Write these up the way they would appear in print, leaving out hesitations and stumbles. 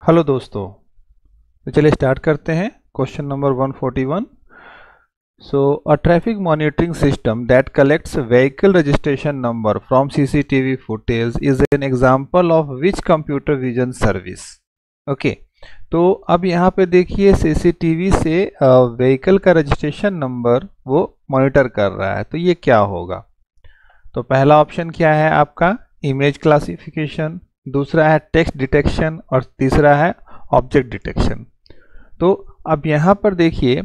Hello दोस्तों, तो चलिए स्टार्ट करते हैं। Question number 141। So a traffic monitoring system that collects vehicle registration number from CCTV footage is an example of which computer vision service. Okay, तो अब यहाँ पे देखिए सीसीटीवी से व्हीकल का रजिस्ट्रेशन नंबर वो मॉनिटर कर रहा है, तो ये क्या होगा? तो पहला ऑप्शन क्या है आपका? इमेज क्लासिफिकेशन, दूसरा है टेक्स्ट डिटेक्शन और तीसरा है ऑब्जेक्ट डिटेक्शन। तो अब यहाँ पर देखिए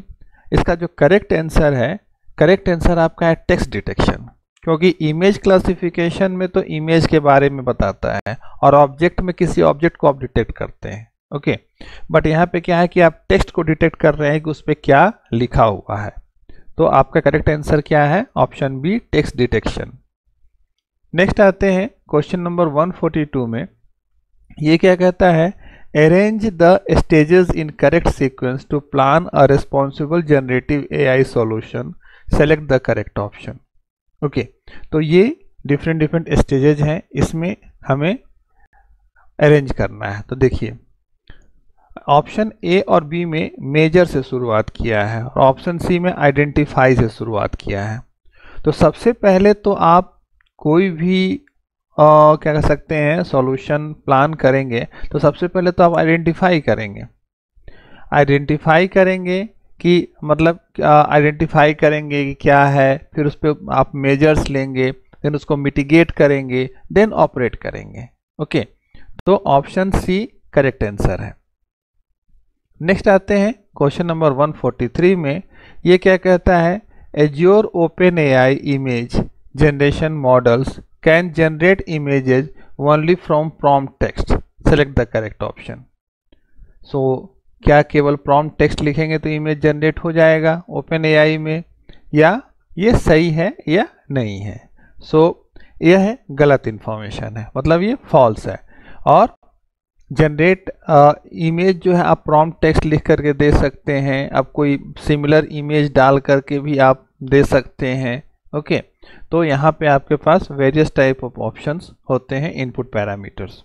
इसका जो करेक्ट आंसर है, करेक्ट आंसर आपका है टेक्स्ट डिटेक्शन, क्योंकि इमेज क्लासिफिकेशन में तो इमेज के बारे में बताता है और ऑब्जेक्ट में किसी ऑब्जेक्ट को आप डिटेक्ट करते हैं। ओके, बट यहाँ पे क्या है कि आप टेक्स्ट को डिटेक्ट कर रहे हैं कि उस पर क्या लिखा हुआ है। तो आपका करेक्ट आंसर क्या है? Option B, text detection. Next आते हैं क्वेश्चन नंबर 142 में। ये क्या कहता है? Arrange the stages in correct sequence to plan a responsible generative AI solution, select the correct option. Okay, तो ये डिफरेंट स्टेजेस हैं, इसमें हमें अरेंज करना है। तो देखिए ऑप्शन ए और बी में मेजर से शुरुआत किया है और ऑप्शन सी में आइडेंटिफाई से शुरुआत किया है। तो सबसे पहले तो आप कोई भी क्या कह सकते हैं सॉल्यूशन प्लान करेंगे तो सबसे पहले तो आप आइडेंटिफाई करेंगे। आइडेंटिफाई करेंगे कि मतलब आइडेंटिफाई करेंगे कि क्या है, फिर उस पर आप मेजर्स लेंगे, देन उसको मिटिगेट करेंगे, देन ऑपरेट करेंगे। ओके, तो ऑप्शन सी करेक्ट आंसर है। नेक्स्ट आते हैं क्वेश्चन नंबर 143 में। ये क्या कहता है? Azure open AI image generation models can generate images only from prompt text, select the correct option। so क्या केवल prompt text लिखेंगे तो इमेज जनरेट हो जाएगा ओपन एआई में, या ये सही है या नहीं है? यह है गलत इंफॉर्मेशन है, मतलब ये फॉल्स है। और जनरेट इमेज जो है आप prompt text लिख करके दे सकते हैं, आप कोई सिमिलर इमेज डाल करके भी आप दे सकते हैं। ओके, तो यहाँ पे आपके पास वेरियस टाइप ऑफ ऑप्शंस होते हैं इनपुट पैरामीटर्स।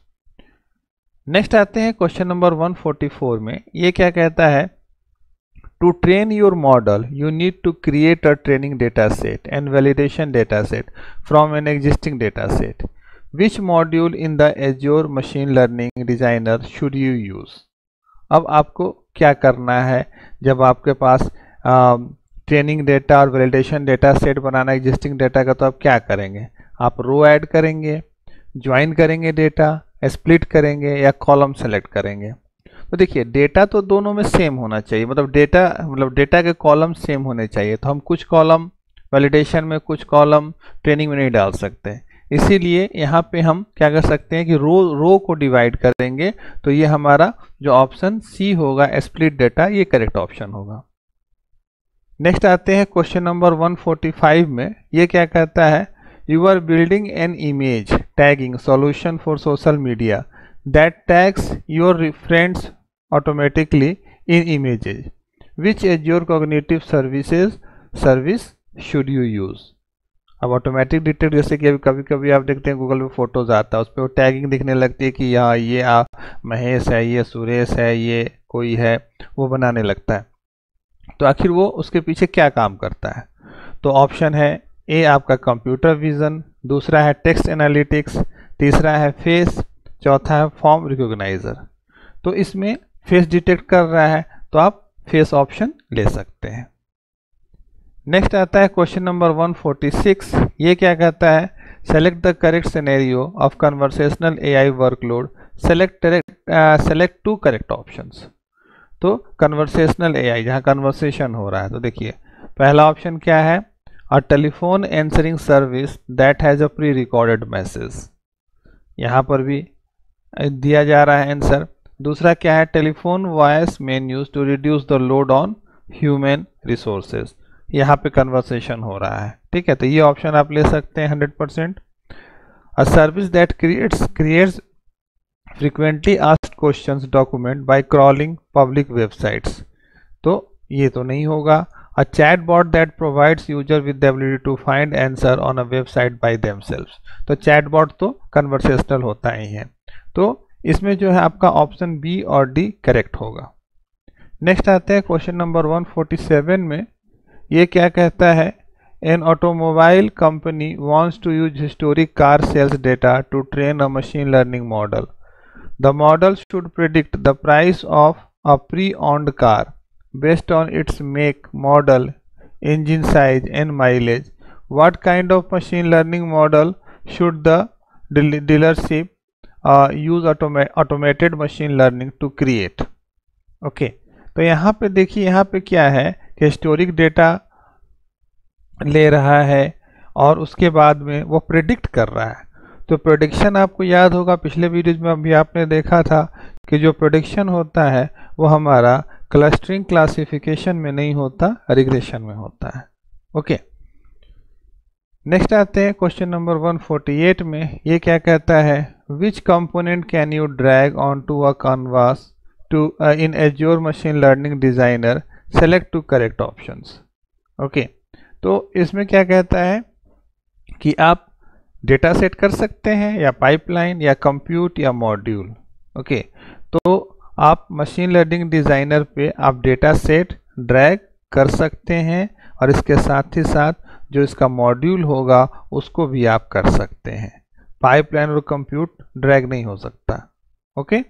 नेक्स्ट आते हैं क्वेश्चन नंबर 144 में। ये क्या कहता है? To train your model you need to create a training data set and validation data set from an existing data set. Which module in the Azure machine learning designer should you use? अब आपको क्या करना है? जब आपके पास training data और validation data set बनाना एग्जिस्टिंग डेटा का, तो आप क्या करेंगे? आप रो ऐड करेंगे, ज्वाइन करेंगे डेटा, स्प्लिट करेंगे या कॉलम सेलेक्ट करेंगे। तो देखिए डेटा तो दोनों में सेम होना चाहिए, मतलब डेटा के कॉलम सेम होने चाहिए। तो हम कुछ कॉलम वैलिडेशन में, कुछ कॉलम ट्रेनिंग में नहीं डाल सकते, इसीलिए यहाँ पे हम क्या कर सकते हैं कि रो को डिवाइड करेंगे। तो ये हमारा जो ऑप्शन सी होगा स्प्लिट डेटा, ये करेक्ट ऑप्शन होगा। नेक्स्ट आते हैं क्वेश्चन नंबर 145 में। ये क्या कहता है? You are building an image tagging solution for social media that tags your friends automatically in images. Which Azure cognitive service should you use? अब ऑटोमेटिक डिटेक्ट, जैसे कि कभी कभी आप देखते हैं गूगल पे फोटोज आता है, उस पर वो टैगिंग दिखने लगती है कि यहाँ ये महेश है, ये सुरेश है, ये कोई है, वो बनाने लगता है। तो आखिर वो उसके पीछे क्या काम करता है? तो ऑप्शन है ए आपका कंप्यूटर विजन, दूसरा है टेक्स्ट एनालिटिक्स, तीसरा है फेस, चौथा है फॉर्म रिकॉग्नाइजर। तो इसमें फेस डिटेक्ट कर रहा है तो आप फेस ऑप्शन ले सकते हैं। नेक्स्ट आता है क्वेश्चन नंबर 146। ये क्या कहता है? Select the correct scenario of conversational AI workload, select two correct options. तो कन्वर्सेशनल एआई, जहाँ कन्वर्सेशन हो रहा है, तो देखिए पहला ऑप्शन क्या है? A telephone answering service that has a pre recorded message, यहाँ पर भी दिया जा रहा है आंसर। दूसरा क्या है? Telephone voice menus to reduce the load on human resources, यहाँ पे कन्वर्सेशन हो रहा है। ठीक है, तो ये ऑप्शन आप ले सकते हैं 100%। A service that creates frequently asked questions document by crawling public websites, तो ये तो नहीं होगा। A chatbot that provides user with the ability to find answer on a website by themselves, तो chatbot तो conversational होता ही है, तो इसमें जो है आपका ऑप्शन बी और डी करेक्ट होगा। नेक्स्ट आते हैं क्वेश्चन नंबर 147 में। ये क्या कहता है, an automobile company wants to use historic car sales data to train a machine learning model. The model should predict the price of a pre-owned car based on its make, model, engine size and mileage. What kind of machine learning model should the dealership use automated machine learning to create? Okay, तो यहाँ पे देखिए, यहाँ पे क्या है कि historic data ले रहा है और उसके बाद में वो प्रेडिक्ट कर रहा है। तो प्रेडिक्शन आपको याद होगा, पिछले वीडियोज में अभी आपने देखा था कि जो प्रेडिक्शन होता है वो हमारा क्लस्टरिंग क्लासिफिकेशन में नहीं होता, रिग्रेशन में होता है। ओके, नेक्स्ट आते हैं क्वेश्चन नंबर 148 में। ये क्या कहता है, which component can you drag on to a canvas to in Azure machine learning designer, select two correct options. Okay, तो इसमें क्या कहता है कि आप डेटा सेट कर सकते हैं या पाइपलाइन या कंप्यूट या मॉड्यूल। ओके, तो आप मशीन लर्निंग डिज़ाइनर पे आप डेटा सेट ड्रैग कर सकते हैं और इसके साथ ही साथ जो इसका मॉड्यूल होगा उसको भी आप कर सकते हैं। पाइपलाइन और कंप्यूट ड्रैग नहीं हो सकता। ओके,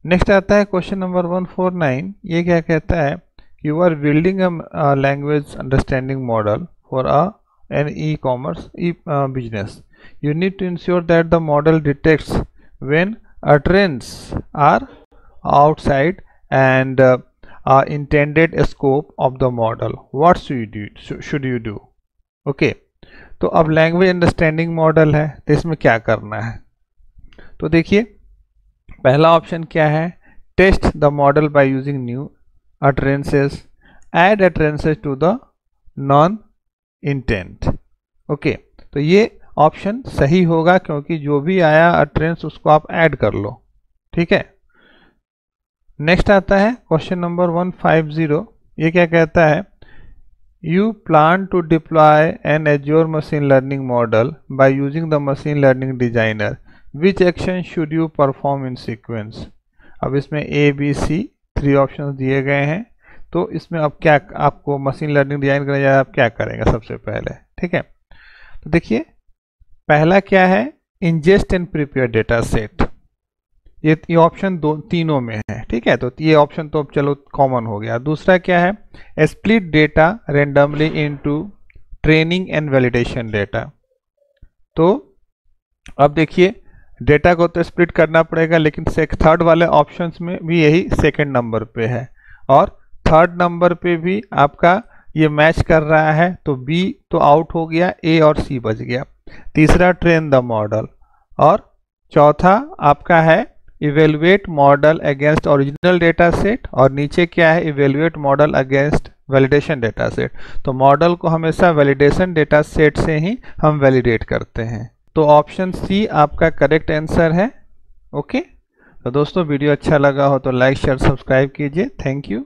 नेक्स्ट आता है क्वेश्चन नंबर 149। ये क्या कहता है, you are building a language understanding model for an e-commerce business. You need to ensure that the model detects when utterances are outside and intended scope of the model. What should you do? Okay, तो अब language understanding model है, तो इसमें क्या करना है। तो देखिए, पहला ऑप्शन क्या है, test the model by using new utterances, add utterances to the none intent. Okay, तो ये ऑप्शन सही होगा क्योंकि जो भी आया अटरेंस उसको आप ऐड कर लो। ठीक है, नेक्स्ट आता है क्वेश्चन नंबर 150। ये क्या कहता है, you plan to deploy an Azure machine learning model by using the machine learning designer, which action should you perform in sequence. अब इसमें ए बी सी 3 ऑप्शन दिए गए हैं, तो इसमें अब क्या आपको मशीन लर्निंग डिजाइन करना है, आप क्या करेंगे सबसे पहले। ठीक है, तो देखिए पहला क्या है, ingest and prepare data set. ये ऑप्शन तीनों में है। ठीक है, तो ये ऑप्शन तो चलो कॉमन हो गया। दूसरा क्या है, split data randomly into training and validation data. तो अब देखिए डेटा को तो स्प्लिट करना पड़ेगा, लेकिन थर्ड वाले ऑप्शंस में भी यही सेकंड नंबर पे है और थर्ड नंबर पे भी आपका ये मैच कर रहा है, तो बी तो आउट हो गया, ए और सी बच गया। तीसरा ट्रेन द मॉडल और चौथा आपका है evaluate model against original data set और नीचे क्या है, evaluate model against validation data set. तो मॉडल को हमेशा वैलिडेशन डेटा सेट से ही हम वैलिडेट करते हैं। तो ऑप्शन सी आपका करेक्ट आंसर है। ओके, तो दोस्तों वीडियो अच्छा लगा हो तो लाइक शेयर सब्सक्राइब कीजिए। Thank you.